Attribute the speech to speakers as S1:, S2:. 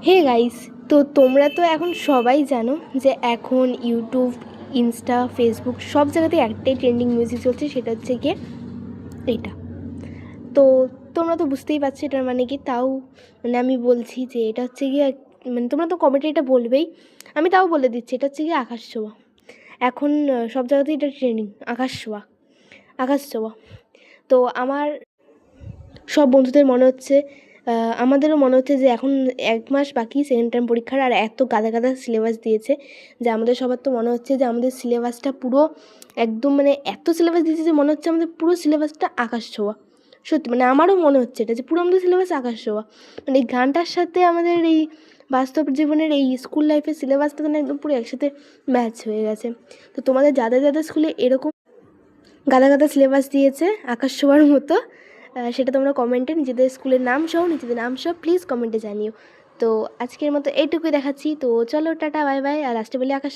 S1: Hey guys, তো তোমরা তো এখন সবাই জানো যে এখন ইউটিউব, ইনস্টা, ফেসবুক সব জায়গাতে একটাই ট্রেন্ডিং মিউজিক চলছে, সেটা হচ্ছে গিয়ে এটা। তো তোমরা তো বুঝতেই পারছো এটার মানে কি। তাও মানে আমি বলছি যে এটা হচ্ছে গিয়ে, মানে তোমরা তো কমেন্টে এটা বলবেই, আমি তাও বলে দিচ্ছি, এটা হচ্ছে গিয়ে আকাশ ছোঁয়া। এখন সব জায়গাতেই এটা ট্রেন্ডিং, আকাশ ছোঁয়া, আকাশ ছোঁয়া। তো আমার সব বন্ধুদের মনে হচ্ছে, আমাদেরও মনে হচ্ছে যে এখন ১ মাস বাকি সেকেন্ড টার্ম পরীক্ষার, আর এত গাদা গাদা সিলেবাস দিয়েছে যে আমাদের সবার তো মনে হচ্ছে যে আমাদের সিলেবাসটা পুরো একদম, মানে এত সিলেবাস দিয়েছে যে মনে হচ্ছে আমাদের পুরো সিলেবাসটা আকাশ ছোঁয়া। সত্যি মানে আমারও মনে হচ্ছে এটা যে পুরো আমাদের সিলেবাস আকাশ ছোঁয়া। মানে এই গানটার সাথে আমাদের এই বাস্তব জীবনের এই স্কুল লাইফের সিলেবাসটা মানে একদম পুরো একসাথে ম্যাচ হয়ে গেছে। তো তোমাদের যাদের যাদের স্কুলে এরকম গাদা গাদা সিলেবাস দিয়েছে আকাশ ছোঁয়ার মতো, সেটা তোমরা কমেন্টে নিজেদের স্কুলের নাম সহ প্লিজ কমেন্টে জানিও। তো আজকের মতো এইটুকুই দেখাচ্ছি। তো চলো টাটা, বাই বাই। আর লাস্টে বলি আকাশ